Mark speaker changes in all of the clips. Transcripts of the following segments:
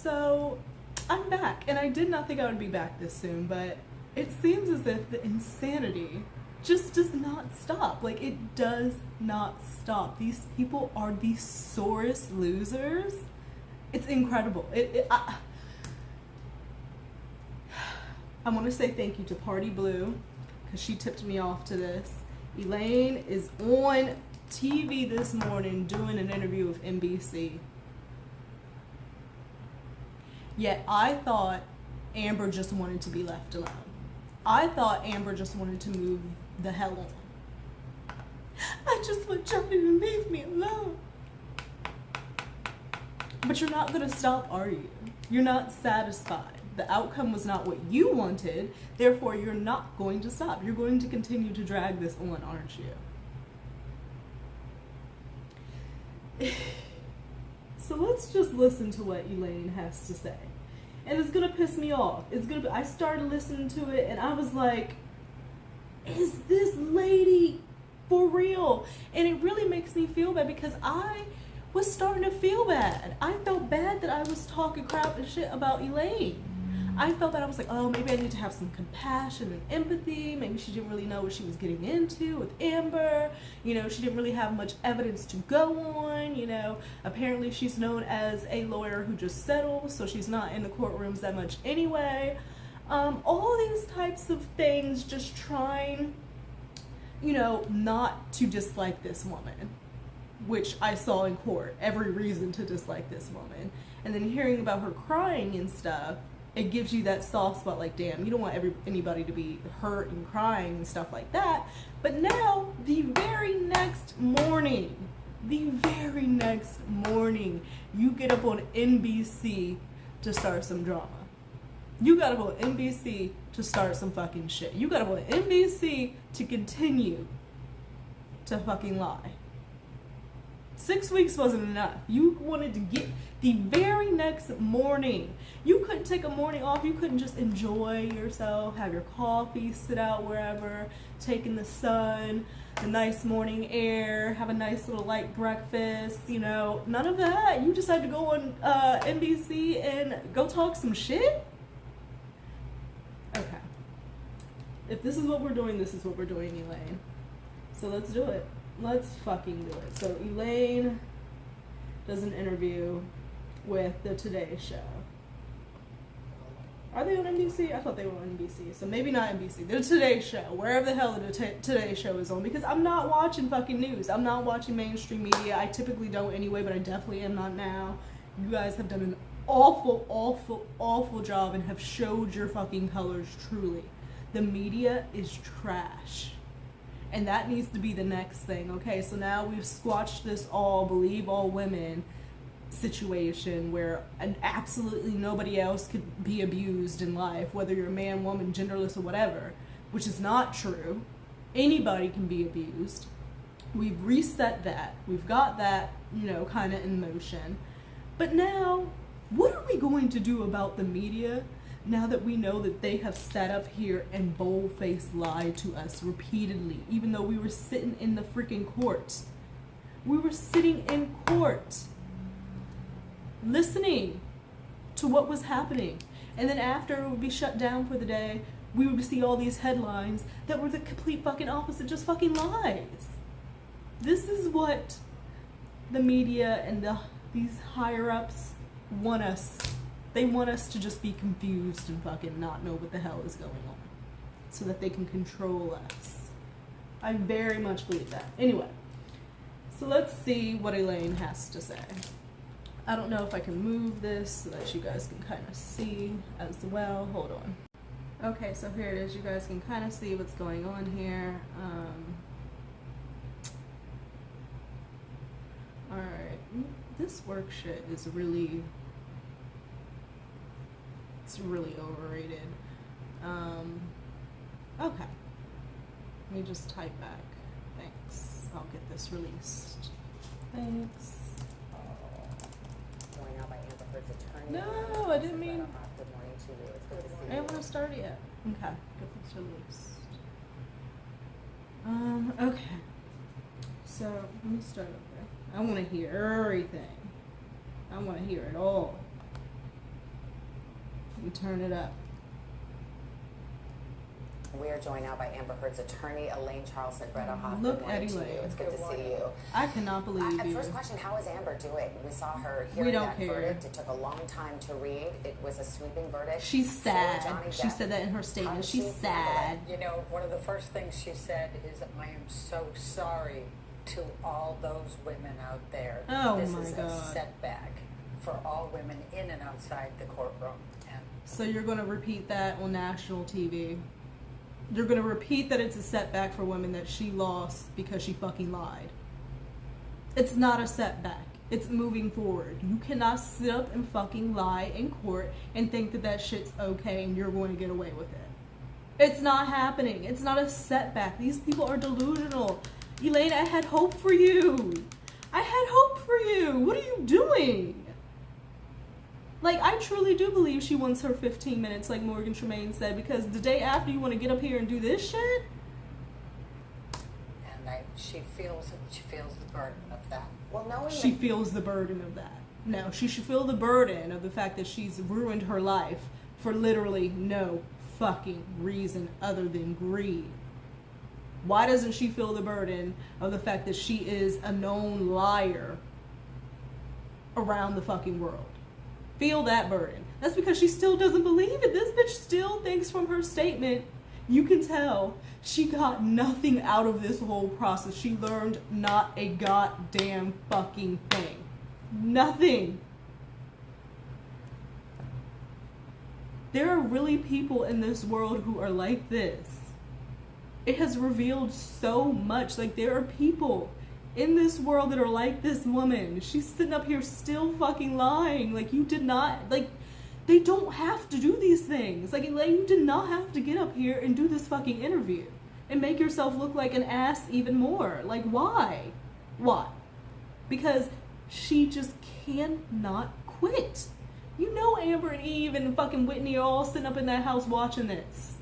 Speaker 1: So I'm back, and I did not think I would be back this soon, but it seems as if the insanity just does not stop. Like, it does not stop. These people are the sorest losers. It's incredible. I want to say thank you to Party Blue, because she tipped me off to this. Elaine is on TV this morning doing an interview with NBC. Yet I thought Amber just wanted to be left alone. I thought Amber just wanted to move the hell on. I just want y'all to leave me alone. But you're not gonna stop, are you? You're not satisfied. The outcome was not what you wanted, therefore you're not going to stop. You're going to continue to drag this on, aren't you? So let's just listen to what Elaine has to say. And it's gonna piss me off. I started listening to it and I was like, is this lady for real? And it really makes me feel bad, because I was starting to feel bad. I felt bad that I was talking crap and shit about Elaine. I felt that I was like, oh, maybe I need to have some compassion and empathy. Maybe she didn't really know what she was getting into with Amber. You know, she didn't really have much evidence to go on. You know, apparently she's known as a lawyer who just settles, so she's not in the courtrooms that much anyway. All these types of things, just trying, you know, not to dislike this woman, which I saw in court, every reason to dislike this woman. And then hearing about her crying and stuff, it gives you that soft spot, like, damn, you don't want anybody to be hurt and crying and stuff like that. But now, the very next morning, you get up on NBC to start some drama. You got up on NBC to start some fucking shit. You got up on NBC to continue to fucking lie. 6 weeks wasn't enough. You wanted to get the very next morning. You couldn't take a morning off. You couldn't just enjoy yourself, have your coffee, sit out wherever, take in the sun, the nice morning air, have a nice little light breakfast, you know, none of that. You decided to go on NBC and go talk some shit? Okay. If this is what we're doing, this is what we're doing, Elaine. So let's do it. Let's fucking do it. So Elaine does an interview with the Today Show. Are they on NBC? I thought they were on NBC. So maybe not NBC. The Today Show. Wherever the hell the Today Show is on. Because I'm not watching fucking news. I'm not watching mainstream media. I typically don't anyway, but I definitely am not now. You guys have done an awful, awful, awful job and have showed your fucking colors truly. The media is trash. And that needs to be the next thing, okay? So now we've squashed this all believe all women situation where absolutely nobody else could be abused in life, whether you're a man, woman, genderless, or whatever, which is not true. Anybody can be abused. We've reset that. We've got that, you know, kind of in motion. But now, what are we going to do about the media? Now that we know that they have sat up here and bold-faced lied to us repeatedly, even though we were sitting in the freaking court. We were sitting in court, listening to what was happening. And then after it would be shut down for the day, we would see all these headlines that were the complete fucking opposite, just fucking lies. This is what the media and these higher-ups want us. They want us to just be confused and fucking not know what the hell is going on, so that they can control us. I very much believe that. Anyway, so let's see what Elaine has to say. I don't know if I can move this so that you guys can kind of see as well. Hold on. Okay, so here it is. You guys can kind of see what's going on here. Alright, this work shit is really... it's really overrated. Okay. Let me just type back. Thanks. I'll get this released. Thanks. No, I didn't mean... I didn't want to start it yet. Okay. Get this released. Okay. So, let me start over. I want to hear everything. I want to hear it all. You turn it up.
Speaker 2: We are joined now by Amber Heard's attorney, Elaine Charleston. Greta Hoffman.
Speaker 1: Look at
Speaker 2: To you.
Speaker 1: Elaine.
Speaker 2: It's good to see you.
Speaker 1: I cannot believe you.
Speaker 2: First question, how is Amber doing? We saw her hearing that verdict. It took a long time to read. It was a sweeping verdict.
Speaker 1: She's sad. She said that in her statement. She's sad.
Speaker 3: You know, one of the first things she said is, I am so sorry to all those women out there.
Speaker 1: Oh
Speaker 3: this
Speaker 1: my
Speaker 3: is
Speaker 1: God.
Speaker 3: a setback for all women in and outside the courtroom. And
Speaker 1: so you're going to repeat that on national TV? You're going to repeat that it's a setback for women that she lost because she fucking lied. It's not a setback. It's moving forward. You cannot sit up and fucking lie in court and think that that shit's okay and you're going to get away with it. It's not happening. It's not a setback. These people are delusional. Elaine, I had hope for you. I had hope for you. What are you doing? Like, I truly do believe she wants her 15 minutes, like Morgan Tremaine said, because the day after you want to get up here and do this shit?
Speaker 3: And she feels the burden of that.
Speaker 2: Well, knowing
Speaker 1: she feels the burden of that. No, she should feel the burden of the fact that she's ruined her life for literally no fucking reason other than greed. Why doesn't she feel the burden of the fact that she is a known liar around the fucking world? Feel that burden. That's because she still doesn't believe it. This bitch still thinks from her statement, you can tell she got nothing out of this whole process. She learned not a goddamn fucking thing. Nothing. There are really people in this world who are like this. It has revealed so much. Like, there are people in this world that are like this woman. She's sitting up here still fucking lying. Like, you did not, like, they don't have to do these things. Like, you did not have to get up here and do this fucking interview and make yourself look like an ass even more. Like, why? Why? Because she just cannot quit. You know Amber and Eve and fucking Whitney are all sitting up in that house watching this.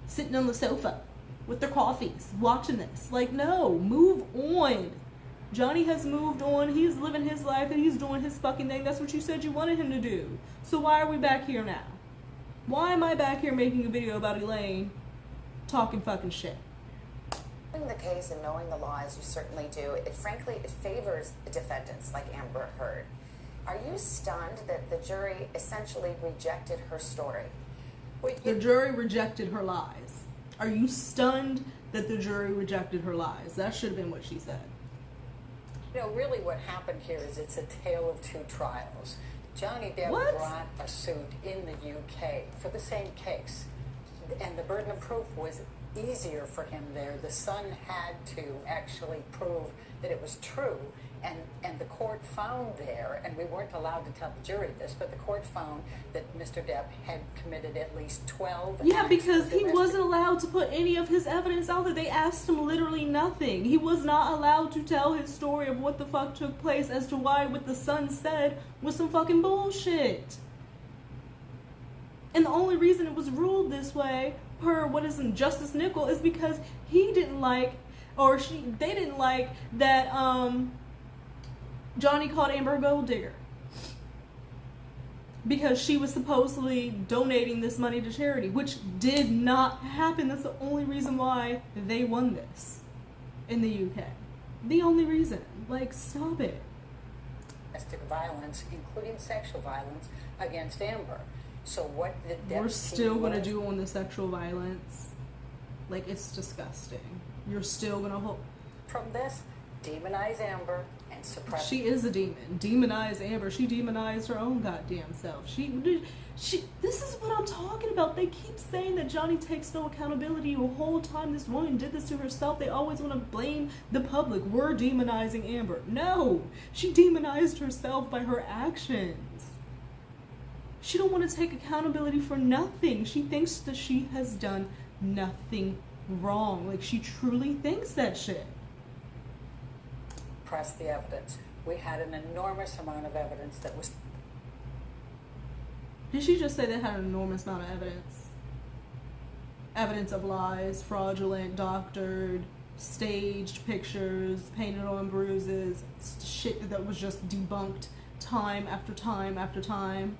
Speaker 1: Sitting on the sofa with their coffees, watching this. Like, no, move on. Johnny has moved on. He's living his life and he's doing his fucking thing. That's what you said you wanted him to do. So why are we back here now? Why am I back here making a video about Elaine talking fucking shit?
Speaker 2: knowing the case and knowing the law as you certainly do, it favors defendants like Amber Heard. Are you stunned that the jury essentially rejected her story?
Speaker 1: The jury rejected her lies. Are you stunned that the jury rejected her lies? That should have been what she said.
Speaker 3: You know, really what happened here is it's a tale of two trials. Johnny Depp brought a suit in the UK for the same case, and the burden of proof was easier for him there. The son had to actually prove that it was true, and the court found there, and we weren't allowed to tell the jury this, but the court found that Mr. Depp had committed at least 12
Speaker 1: Yeah, because he wasn't allowed to put any of his evidence out there. They asked him literally nothing. He was not allowed to tell his story of what the fuck took place as to why what the son said was some fucking bullshit. And the only reason it was ruled this way, per what is in Justice Nickel, is because he didn't like, or they didn't like that Johnny called Amber a gold digger because she was supposedly donating this money to charity, which did not happen. That's the only reason why they won this in the UK. The only reason. Like, stop it.
Speaker 3: Domestic violence, including sexual violence, against Amber. So what did Depp?
Speaker 1: We're still going to do on the sexual violence. Like, it's disgusting. You're still going to hold...
Speaker 3: From this, demonize Amber and suppress...
Speaker 1: She is a demon. Demonize Amber. She demonized her own goddamn self. This is what I'm talking about. They keep saying that Johnny takes no accountability. The whole time this woman did this to herself, they always want to blame the public. We're demonizing Amber. No! She demonized herself by her actions. She don't want to take accountability for nothing. She thinks that she has done nothing wrong. Like, she truly thinks that shit.
Speaker 3: Press the evidence. We had an enormous amount of evidence that was...
Speaker 1: Did she just say they had an enormous amount of evidence? Evidence of lies, fraudulent, doctored, staged pictures, painted on bruises, shit that was just debunked time after time after time.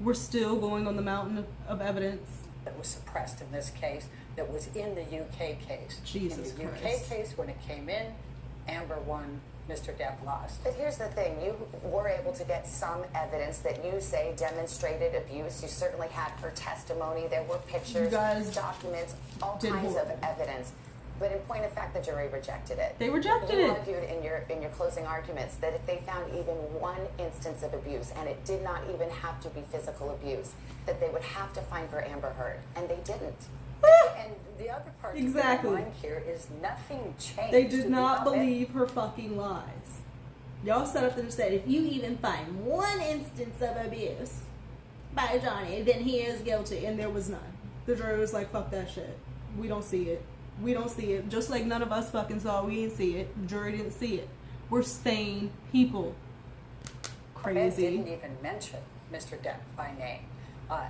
Speaker 1: We're still going on the mountain of evidence.
Speaker 3: That was suppressed in this case, that was in the UK case.
Speaker 1: Jesus
Speaker 3: in the UK
Speaker 1: Christ.
Speaker 3: case, when it came in, Amber won, Mr. Depp lost.
Speaker 2: But here's the thing, you were able to get some evidence that you say demonstrated abuse. You certainly had her testimony. There were pictures, documents, all kinds of evidence. But in point of fact, the jury rejected it.
Speaker 1: They rejected
Speaker 2: you
Speaker 1: it.
Speaker 2: argued in your closing arguments that if they found even one instance of abuse, and it did not even have to be physical abuse, that they would have to find for Amber Heard, and they didn't.
Speaker 3: And the other part
Speaker 1: Exactly.
Speaker 3: to keep in mind here is nothing changed.
Speaker 1: They did not believe her fucking lies. Y'all sat up there and said, if you even find one instance of abuse by Johnny, then he is guilty. And there was none. The jury was like, fuck that shit. We don't see it. We don't see it. Just like none of us fucking saw, we didn't see it. The jury didn't see it. We're sane people. Crazy.
Speaker 3: Didn't even mention Mr. Depp by name.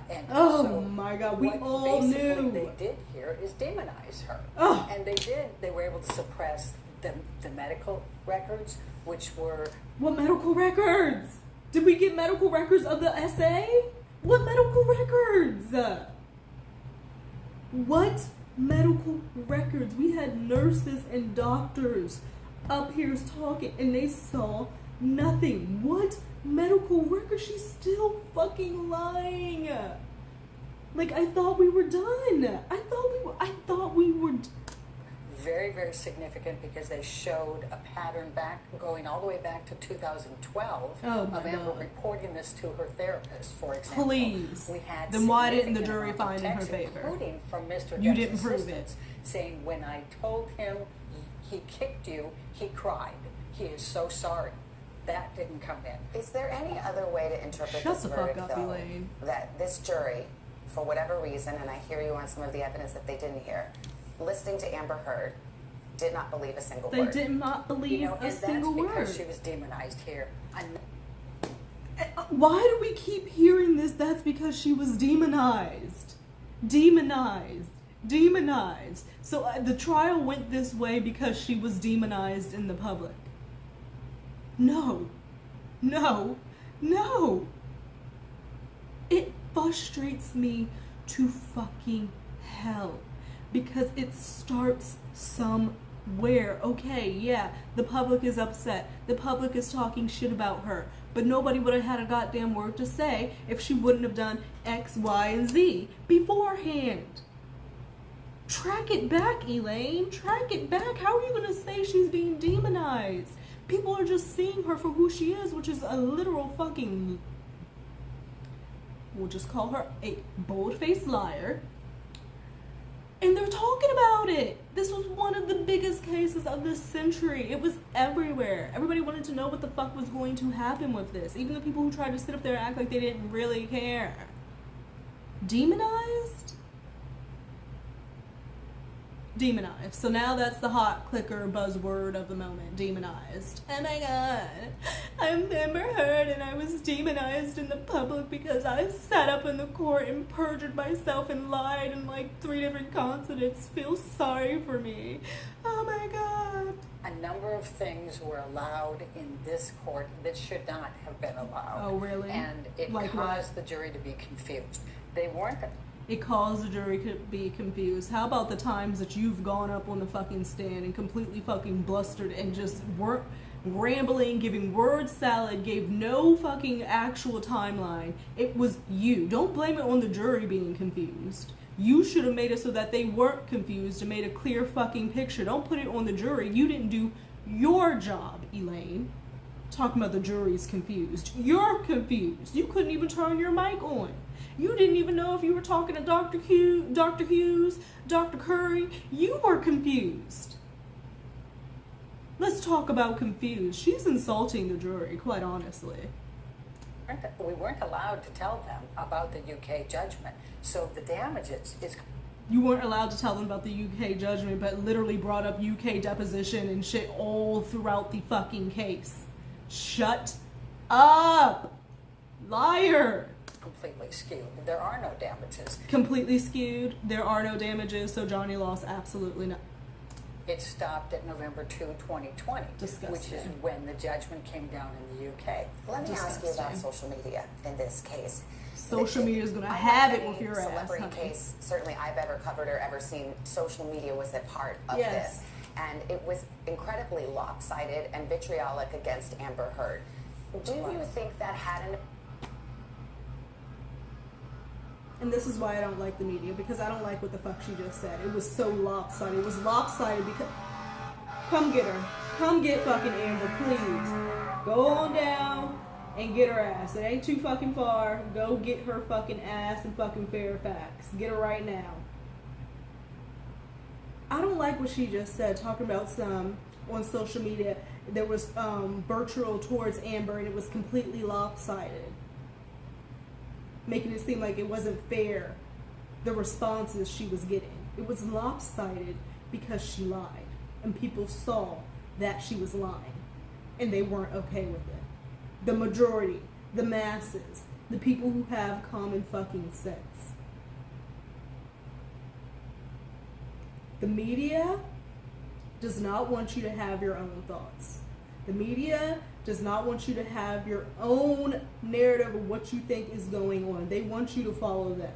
Speaker 3: And
Speaker 1: oh
Speaker 3: so
Speaker 1: my God, we
Speaker 3: what
Speaker 1: all
Speaker 3: basically
Speaker 1: knew.
Speaker 3: they did here is demonize her.
Speaker 1: Oh.
Speaker 3: And they were able to suppress the medical records, which were...
Speaker 1: What medical records? Did we get medical records of the essay? What medical records? What medical records? We had nurses and doctors up here talking and they saw nothing. What medical record? She's still fucking lying. Like, I thought we were done. I thought we were
Speaker 3: very, very significant because they showed a pattern going all the way back to 2012 of Amber reporting this to her therapist, for example.
Speaker 1: Please.
Speaker 3: We had
Speaker 1: then why didn't the
Speaker 3: significant
Speaker 1: jury
Speaker 3: amount of
Speaker 1: find in her
Speaker 3: text,
Speaker 1: favor?
Speaker 3: Including from Mr.
Speaker 1: You
Speaker 3: Depp's
Speaker 1: didn't prove it.
Speaker 3: assistants, saying, when I told him he kicked you, he cried. He is so sorry. That didn't come in.
Speaker 2: Is there any other way to interpret
Speaker 1: Shut
Speaker 2: this
Speaker 1: the
Speaker 2: verdict,
Speaker 1: fuck up,
Speaker 2: though,
Speaker 1: Elaine.
Speaker 2: that this jury, for whatever reason, and I hear you on some of the evidence that they didn't hear, listening to Amber Heard, did not believe a single word?
Speaker 1: They did not believe a single
Speaker 3: and
Speaker 1: word.
Speaker 3: that's because she was demonized here.
Speaker 1: Why do we keep hearing this? That's because she was demonized. Demonized. Demonized. So the trial went this way because she was demonized in the public. No. No. No. It frustrates me to fucking hell because it starts somewhere. Okay, yeah, the public is upset. The public is talking shit about her. But nobody would have had a goddamn word to say if she wouldn't have done X, Y, and Z beforehand. Track it back, Elaine. Track it back. How are you going to say she's being demonized? People are just seeing her for who she is, which is a literal fucking... We'll just call her a bold-faced liar. And they're talking about it. This was one of the biggest cases of this century. It was everywhere. Everybody wanted to know what the fuck was going to happen with this. Even the people who tried to sit up there and act like they didn't really care. Demonized? Demonized. So now that's the hot clicker buzzword of the moment. Demonized. Oh my God. I'm Amber Heard and I was demonized in the public because I sat up in the court and perjured myself and lied in like 3 different consonants. Feel sorry for me. Oh my God.
Speaker 3: A number of things were allowed in this court that should not have been allowed.
Speaker 1: Oh, really?
Speaker 3: And it
Speaker 1: Like
Speaker 3: caused the jury to be confused. They weren't...
Speaker 1: It caused the jury to be confused. How about the times that you've gone up on the fucking stand and completely fucking blustered and just weren't rambling, giving word salad, gave no fucking actual timeline? It was you. Don't blame it on the jury being confused. You should have made it so that they weren't confused and made a clear fucking picture. Don't put it on the jury. You didn't do your job, Elaine. Talking about the jury's confused. You're confused. You couldn't even turn your mic on. You didn't even know if you were talking to Dr. Hughes, Dr. Curry. You were confused. Let's talk about confused. She's insulting the jury, quite honestly.
Speaker 3: We weren't allowed to tell them about the UK judgment. So the damages is...
Speaker 1: You weren't allowed to tell them about the UK judgment, but literally brought up UK deposition and shit all throughout the fucking case. Shut up! Liar!
Speaker 3: completely skewed. There are no damages.
Speaker 1: Completely skewed. There are no damages, so Johnny lost absolutely no.
Speaker 3: It stopped at November 2, 2020,
Speaker 1: Disgusting.
Speaker 3: which is when the judgment came down in the UK.
Speaker 2: Let me ask you about social media in this case.
Speaker 1: social media is going to have it with your ass.
Speaker 2: Celebrity case, certainly I've ever covered or ever seen, social media was a part of this. And it was incredibly lopsided and vitriolic against Amber Heard. Do you think that had an...
Speaker 1: And this is why I don't like the media, because I don't like what the fuck she just said. It was so lopsided. It was lopsided because... Come get her. Come get fucking Amber, please. Go on down and get her ass. It ain't too fucking far. Go get her fucking ass in fucking Fairfax. Get her right now. I don't like what she just said, talking about some on social media that was virtual towards Amber, and it was completely lopsided, making it seem like it wasn't fair, the responses she was getting. It was lopsided because she lied, and people saw that she was lying, and they weren't okay with it. The majority, the masses, the people who have common fucking sense. The media does not want you to have your own thoughts. The media does not want you to have your own narrative of what you think is going on. They want you to follow them.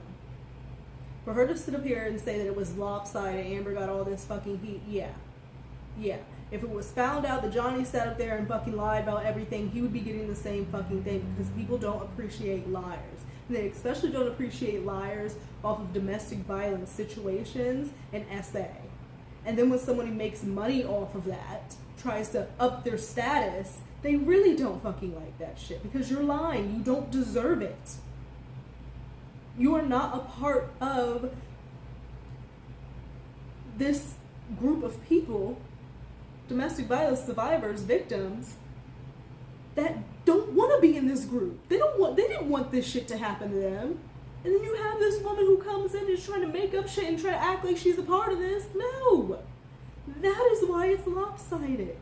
Speaker 1: For her to sit up here and say that it was lopsided, Amber got all this fucking heat, yeah. If it was found out that Johnny sat up there and fucking lied about everything, he would be getting the same fucking thing, because people don't appreciate liars. And they especially don't appreciate liars off of domestic violence situations and SA. And then when somebody makes money off of that, tries to up their status, they really don't fucking like that shit, because you're lying. You don't deserve it. You are not a part of this group of people, domestic violence survivors, victims, that don't want to be in this group. They didn't want this shit to happen to them. And then you have this woman who comes in and is trying to make up shit and try to act like she's a part of this. No. That is why it's lopsided.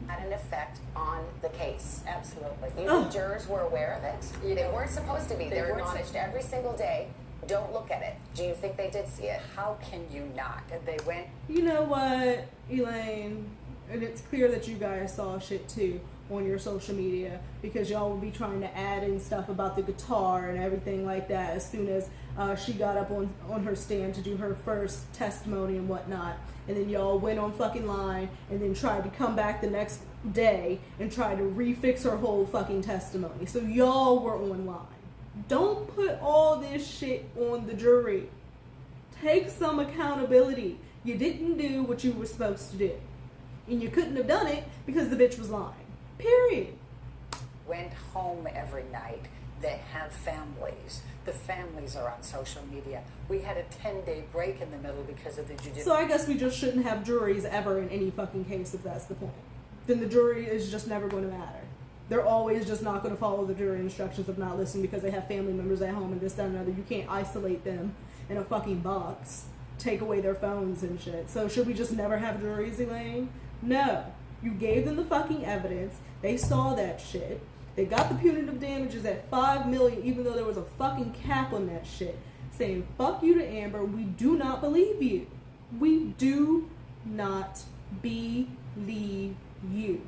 Speaker 2: Had an effect on the case.
Speaker 3: Absolutely.
Speaker 2: You think jurors were aware of it? They weren't supposed to be. They're admonished every single day. Don't look at it. Do you think they did see it?
Speaker 3: How can you not? They went...
Speaker 1: You know what, Elaine? And it's clear that you guys saw shit too on your social media, because y'all will be trying to add in stuff about the guitar and everything like that as soon as she got up on her stand to do her first testimony and whatnot. And then y'all went on fucking line and then tried to come back the next day and try to refix her whole fucking testimony. So y'all were on line. Don't put all this shit on the jury. Take some accountability. You didn't do what you were supposed to do. And you couldn't have done it because the bitch was lying. Period.
Speaker 3: Went home every night. They have families. The families are on social media. We had a 10-day break in the middle because of the judicial...
Speaker 1: So I guess we just shouldn't have juries ever in any fucking case, if that's the point. Then the jury is just never going to matter. They're always just not going to follow the jury instructions of not listening because they have family members at home and this, that, and another. You can't isolate them in a fucking box, take away their phones and shit. So should we just never have juries, Elaine? No. You gave them the fucking evidence. They saw that shit. They got the punitive damages at $5 million, even though there was a fucking cap on that shit. Saying, fuck you to Amber, we do not believe you. We do not believe you.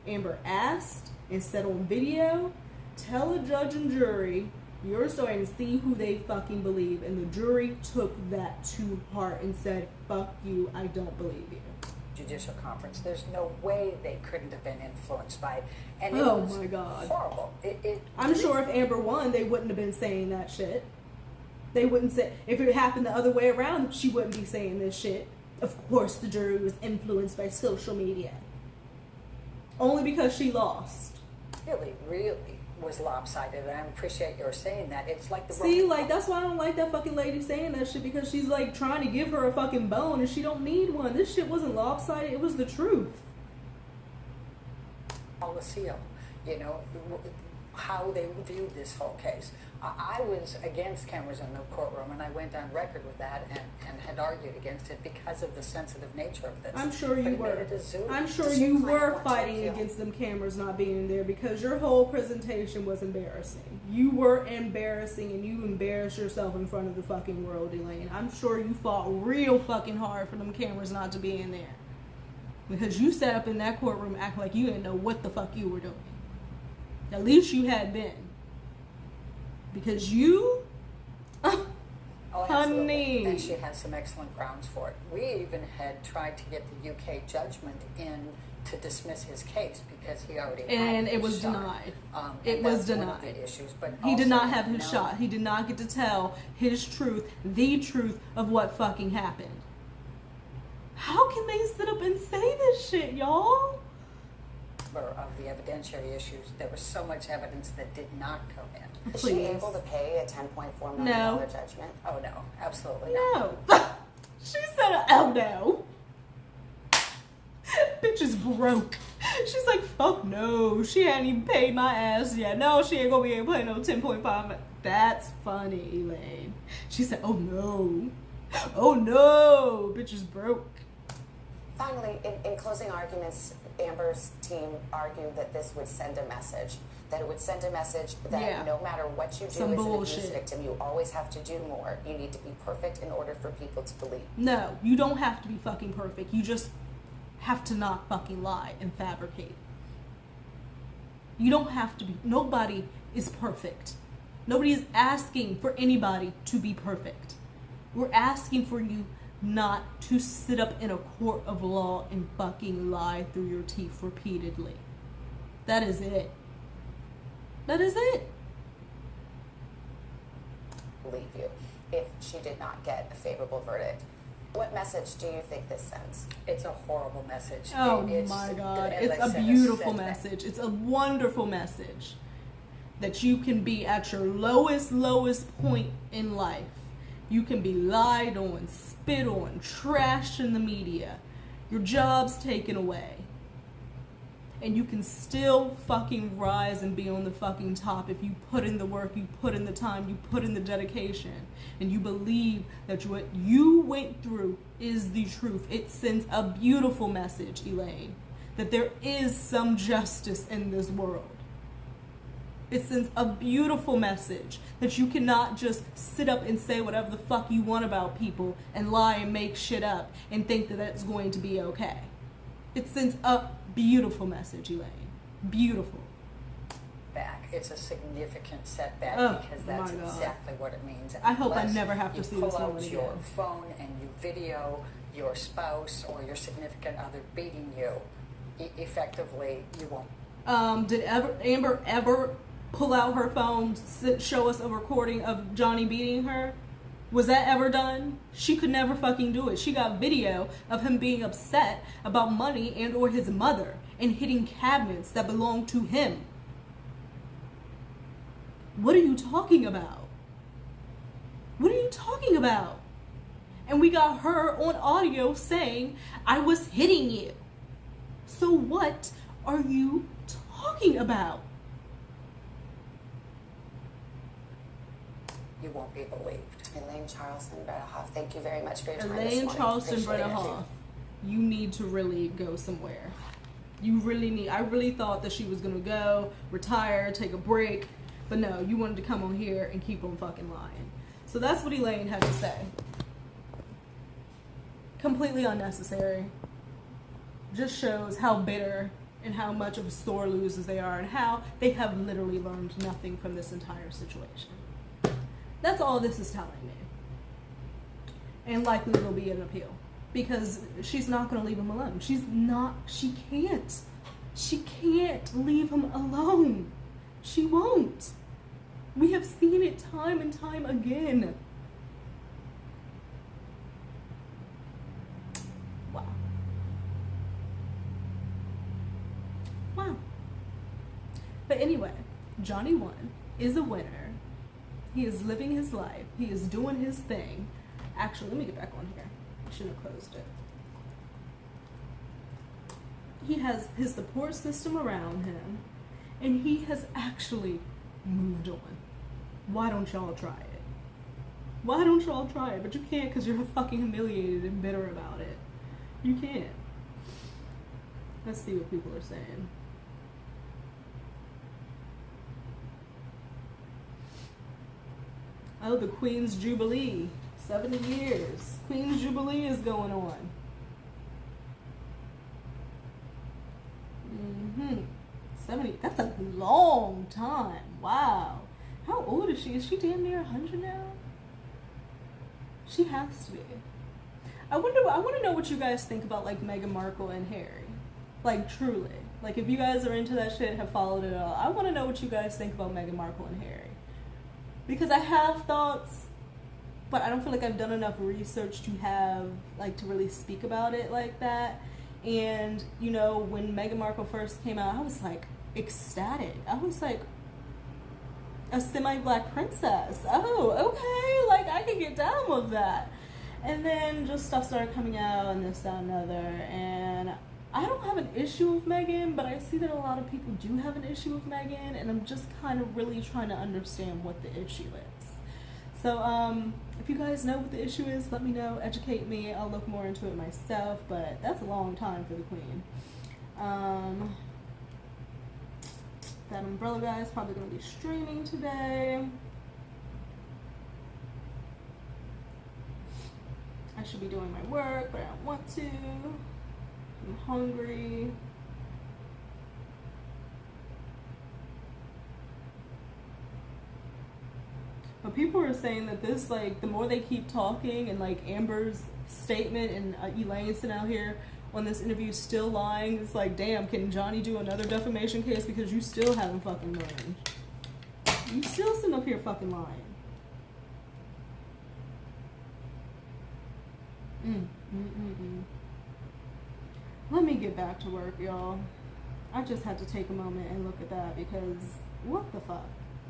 Speaker 1: Amber asked and said on video, tell a judge and jury your story and see who they fucking believe. And the jury took that to heart and said, fuck you, I don't believe you.
Speaker 3: Judicial conference. There's no way they couldn't have been influenced by it. And
Speaker 1: oh
Speaker 3: it was
Speaker 1: my God.
Speaker 3: Horrible.
Speaker 1: I'm sure if Amber won, they wouldn't have been saying that shit. They wouldn't say, if it happened the other way around, she wouldn't be saying this shit. Of course the jury was influenced by social media. Only because she lost.
Speaker 3: Really was lopsided, and I appreciate your saying that. It's like the...
Speaker 1: See, like, that's why I don't like that fucking lady saying that shit, because she's like trying to give her a fucking bone and she don't need one. This shit wasn't lopsided, it was the truth.
Speaker 3: Coliseum, you know, how they viewed this whole case. I was against cameras in the courtroom, and I went on record with that and had argued against it because of the sensitive nature of this.
Speaker 1: I'm sure you were. I'm sure you were fighting against them cameras not being in there, because your whole presentation was embarrassing. You were embarrassing, and you embarrassed yourself in front of the fucking world, Elaine. I'm sure you fought real fucking hard for them cameras not to be in there, because you sat up in that courtroom acting like you didn't know what the fuck you were doing. At least you had been. Because you,
Speaker 3: Oh, absolutely.
Speaker 1: honey.
Speaker 3: And she has some excellent grounds for it. We even had tried to get the UK judgment in to dismiss his case because he already had
Speaker 1: And it
Speaker 3: his
Speaker 1: was
Speaker 3: shot.
Speaker 1: denied.
Speaker 3: And
Speaker 1: It was
Speaker 3: that's one of
Speaker 1: denied.
Speaker 3: the issues, but
Speaker 1: He did
Speaker 3: also
Speaker 1: not have his
Speaker 3: no-
Speaker 1: shot. He did not get to tell his truth, the truth of what fucking happened. How can they sit up and say this shit, y'all?
Speaker 3: Of the evidentiary issues, there was so much evidence that did not come in.
Speaker 2: Is she able to pay a $10.4 million
Speaker 1: No.
Speaker 2: judgment?
Speaker 3: Oh no, absolutely not.
Speaker 1: No. She said, oh no. Bitch is broke. She's like, fuck no. She hadn't even paid my ass yet. No, she ain't gonna be able to pay no 10.5. That's funny, Elaine. She said, oh no. Oh no. Bitch is broke.
Speaker 2: Finally, in closing arguments, Amber's team argued that this would send a message. That it would send a message that no matter what you do
Speaker 1: Some
Speaker 2: as an
Speaker 1: bullshit.
Speaker 2: abuse victim, you always have to do more. You need to be perfect in order for people to believe.
Speaker 1: No, you don't have to be fucking perfect. You just have to not fucking lie and fabricate. You don't have to be. Nobody is perfect. Nobody is asking for anybody to be perfect. We're asking for you not to sit up in a court of law and fucking lie through your teeth repeatedly. That is it. That is it.
Speaker 2: Believe you if she did not get a favorable verdict. What message do you think this sends?
Speaker 3: It's a horrible message.
Speaker 1: Oh
Speaker 3: It's,
Speaker 1: my God.
Speaker 3: as
Speaker 1: It's
Speaker 3: I
Speaker 1: a
Speaker 3: said,
Speaker 1: beautiful
Speaker 3: setback.
Speaker 1: message. It's a wonderful message that you can be at your lowest point in life. You can be lied on, spit on, trashed in the media. Your job's taken away. And you can still fucking rise and be on the fucking top if you put in the work, you put in the time, you put in the dedication, and you believe that what you went through is the truth. It sends a beautiful message, Elaine, that there is some justice in this world. It sends a beautiful message that you cannot just sit up and say whatever the fuck you want about people and lie and make shit up and think that that's going to be okay. It sends a beautiful message, Elaine. Beautiful.
Speaker 3: Back. It's a significant setback because
Speaker 1: my
Speaker 3: that's
Speaker 1: God.
Speaker 3: exactly what it means.
Speaker 1: I hope I
Speaker 3: Unless
Speaker 1: never have to see this
Speaker 3: You pull
Speaker 1: woman
Speaker 3: out your
Speaker 1: again.
Speaker 3: phone and you video your spouse or your significant other beating you. Effectively, you won't.
Speaker 1: Did Amber ever pull out her phone, show us a recording of Johnny beating her? Was that ever done? She could never fucking do it. She got video of him being upset about money and or his mother and hitting cabinets that belonged to him. What are you talking about? What are you talking about? And we got her on audio saying, I was hitting you. So what are you talking about?
Speaker 3: You won't be believed.
Speaker 2: Elaine Charleston, Bretta Hoff, thank you very much for your time this
Speaker 1: Elaine
Speaker 2: morning.
Speaker 1: Charleston,
Speaker 2: Appreciate
Speaker 1: Bretta
Speaker 2: it.
Speaker 1: Hoff, you need to really go somewhere. You really need. I really thought that she was gonna go, retire, take a break, but no, you wanted to come on here and keep on fucking lying. So that's what Elaine had to say. Completely unnecessary. Just shows how bitter and how much of a sore losers they are and how they have literally learned nothing from this entire situation. That's all this is telling me. And likely there'll be an appeal. Because she's not going to leave him alone. She can't leave him alone. She won't. We have seen it time and time again. Wow. Wow. But anyway, Johnny won, is a winner. He is living his life. He is doing his thing. Actually, let me get back on here. I shouldn't have closed it. He has his support system around him, and he has actually moved on. Why don't y'all try it? Why don't y'all try it? But you can't because you're fucking humiliated and bitter about it. You can't. Let's see what people are saying. Oh, the Queen's Jubilee. 70 years. Queen's Jubilee is going on. 70. That's a long time. Wow. How old is she? Is she damn near 100 now? She has to be. I want to know what you guys think about, like, Meghan Markle and Harry. Like, truly. Like, if you guys are into that shit, have followed it all, I want to know what you guys think about Meghan Markle and Harry. Because I have thoughts, but I don't feel like I've done enough research to have, like, to really speak about it like that. And, you know, when Meghan Markle first came out, I was, like, ecstatic. I was, like, a semi-black princess. Oh, okay, like, I can get down with that. And then just stuff started coming out and this, that, and other. And I don't have an issue with Meghan, but I see that a lot of people do have an issue with Meghan, and I'm just kind of really trying to understand what the issue is. So, if you guys know what the issue is, let me know, educate me. I'll look more into it myself, but that's a long time for the Queen. That Umbrella guy is probably going to be streaming today. I should be doing my work, but I don't want to. I'm hungry. But people are saying that this, like, the more they keep talking, and, like, Amber's statement and Elaine sitting out here on this interview still lying, it's like, damn, can Johnny do another defamation case because you still haven't fucking learned? You still sitting up here fucking lying. Let me get back to work, y'all. I just had to take a moment and look at that because what the fuck?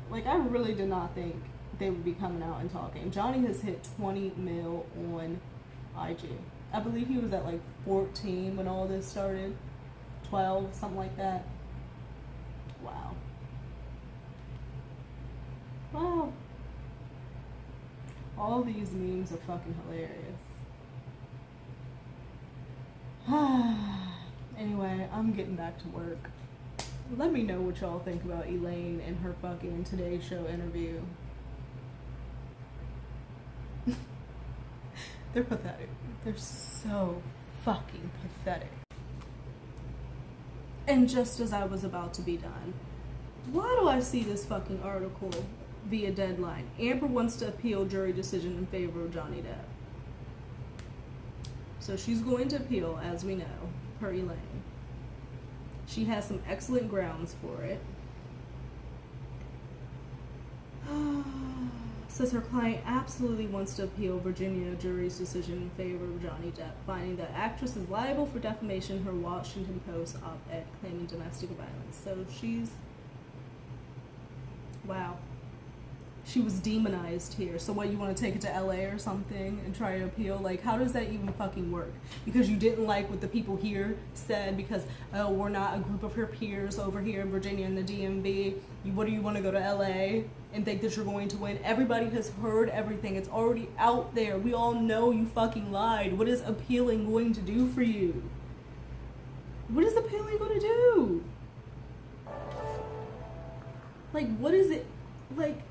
Speaker 1: Like, I really did not think they would be coming out and talking. Johnny has hit 20 mil on IG. I believe he was at like 14 when all this started. 12, something like that. Wow. Wow. All these memes are fucking hilarious. Anyway, I'm getting back to work. Let me know what y'all think about Elaine and her fucking Today Show interview. They're pathetic. They're so fucking pathetic. And just as I was about to be done, why do I see this fucking article via Deadline? Amber wants to appeal jury decision in favor of Johnny Depp. So she's going to appeal, as we know, per Elaine. She has some excellent grounds for it. Says her client absolutely wants to appeal Virginia jury's decision in favor of Johnny Depp, finding that actress is liable for defamation, her Washington Post op-ed claiming domestic violence. So she's... wow. She was demonized here. So what, you want to take it to LA or something and try to appeal? Like, how does that even fucking work? Because you didn't like what the people here said because, oh, we're not a group of her peers over here in Virginia and the DMV. What do you want to go to LA and think that you're going to win? Everybody has heard everything. It's already out there. We all know you fucking lied. What is appealing going to do for you? What is appealing going to do? Like, what is it? Like...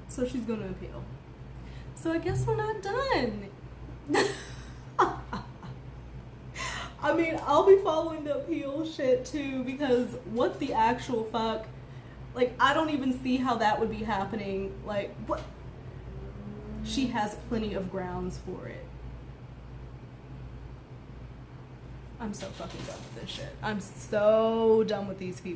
Speaker 1: So she's going to appeal. So I guess we're not done. I mean, I'll be following the appeal shit too, because what the actual fuck? Like, I don't even see how that would be happening. Like, what? She has plenty of grounds for it. I'm so fucking done with this shit. I'm so done with these people.